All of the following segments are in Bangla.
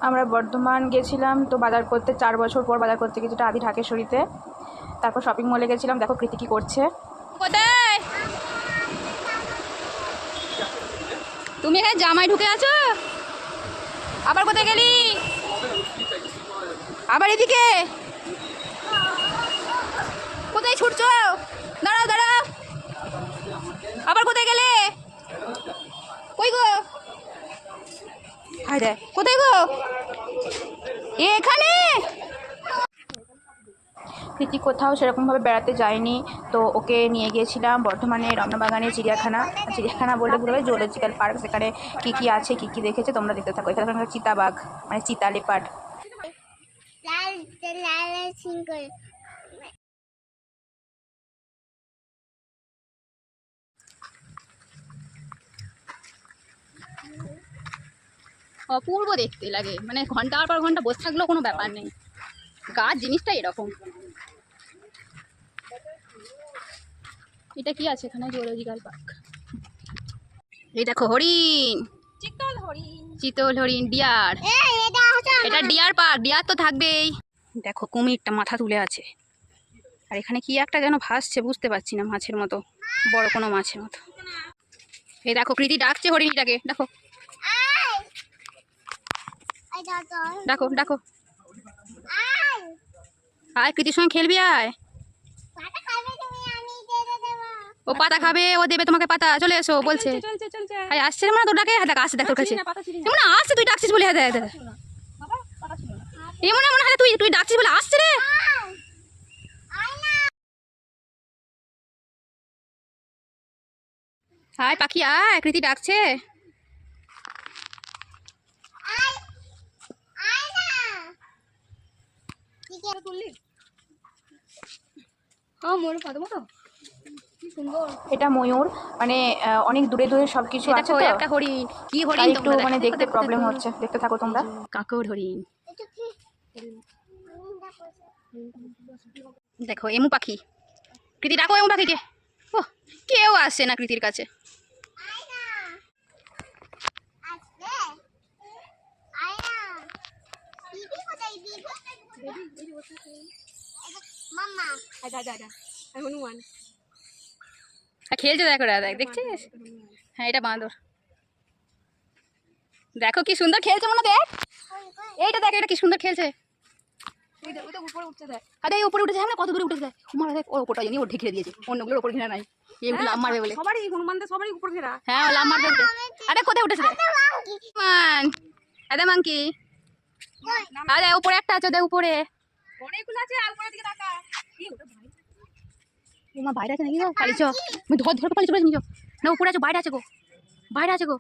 আমরা বর্ধমান গেছিলাম তো বাজার করতে, 4 বছর পর বাজার করতে গেছি, আদি ঢাকেশ্বরীতে। তারপর শপিং মলে গেছিলাম। দেখো কৃতি কি করছে। কোথায় তুমি? এখানে জামাই ঢুকে আছো? আবার কোথায় গেলি? আবার এদিকে কোথায় ছুটছো? দাঁড়াও দাঁড়াও, আবার কোথায় গেলে? কই গো? হায় রে, কোথায় গো? এখানে? কৃতি কোথাও সেরকমভাবে বেড়াতে যায়নি, তো ওকে নিয়ে গিয়েছিলাম বর্ধমানে রমনাবাগানে চিড়িয়াখানা বলতে ভুল হবে, জুলজিক্যাল পার্ক। সেখানে কী কী আছে, কী কী দেখেছে তোমরা দেখতে থাকো। এখানে চিতাবাঘ, মানে চিতা লেপার্ড। অপূর্ব দেখতে লাগে, মানে ঘন্টার পর ঘন্টা বসে থাকলেও কোনো ব্যাপার নেই। গাছ জিনিসটা এরকম। এটা কি আছে এখানে? Zoological park. এই দেখো হরিণ, চিতল হরিণ, ডিয়ার। এটা ডিয়ার পার্ক, ডিয়ার তো থাকবেই। দেখো কুমিরটা মাথা তুলে আছে, আর এখানে কি একটা যেন ভাসছে, বুঝতে পারছি না, মাছের মতো, বড় কোনো মাছের মতো। এই দেখো কৃতি ডাকছে হরিণটাকে, দেখো ডাকো ডাকো। আয় কৃতির সঙ্গে খেলবি, আয়। ও পাতা খাবে, ও দেবে তোমাকে পাতা। চলে এসো বলছে। আয় আসছে না তোর ডাকে? দেখ আসছে, দেখ তোর কাছে এমন আসছে, তুই ডাকছিস বলে। হ্যাঁ দেখ এমন এমন হয়, তুই ডাকছিস বলে আসছে রে। আয় পাখি আয়, কৃতি ডাকছে। এটা ময়ূর, মানে অনেক দূরে দূরে সবকিছু আছে তো। একটা হরিণ, কি হরিণ একটু মানে দেখতে প্রবলেম হচ্ছে, দেখতে থাকো তোমরা। কাকর হরিণ। দেখো এমু পাখি। কৃতি ডাকো এমু পাখিকে। ও কেউ আসে না কৃতির কাছে। খেলছে, দেখো দেখ, দেখছিস? হ্যাঁ এটা বাঁদর। দেখো কি সুন্দর খেলছে, মনে দেখ। এইটা দেখ, এটা কি সুন্দর খেলছে। আরে উপরে উঠেছে, হ্যাঁ কত দূরে উঠেছে। আমার দেখ ওর উপরটা জানি, ওর ঢেকে দিয়েছে, অন্যগুলোর উপর ঘেরা নাই। এগুলো লাভ মারবে বলে। সবারই উপর ঘেরা। হ্যাঁ লাভ মারবে বলে। আরে কোথায় উঠেছে? আরে মাংকি, আরে উপরে একটা আছে, দেখ উপরে অনেকগুলো আছে। আর উপরের দিকে তাকা। মা বাইরে আছে নাকি গো? পালিছ, আমি ধর ধর পালিছ নিজ না। উপরে আছে, বাইরে আছে গো, বাইরে আছে গো।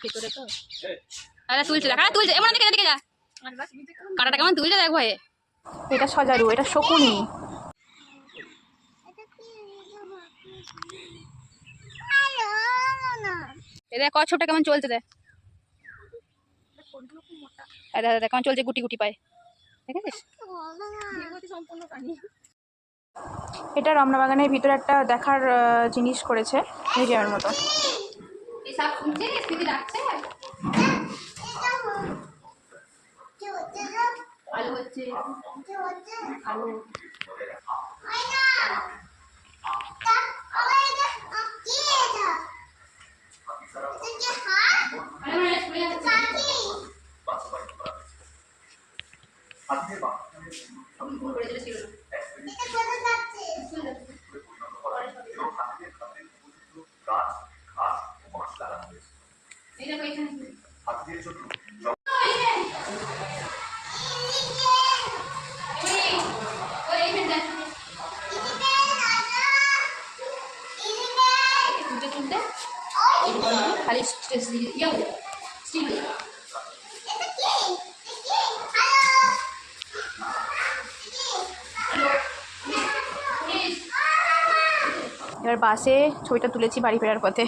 ভেতরে তো। আরে তুলছে, দেখা তুলছে, এমন দিকে দিকে যা। কাটাটা কেমন তুলছে দেখ ভয়ে। এটা সজারু, এটা শকুনি। এ দেখ কচ্ছপটা কেমন চলছে, দেখ কেমন চলছে, গুটি গুটি পায়, দেখেছিস? এটা রমনাবাগানের ভিতরে একটা দেখার জিনিস করেছে, মিউজিয়ামের মতো। আলু হচ্ছে, আলু। এবার বাসে ছবিটা তুলেছি বাড়ি ফেরার পথে।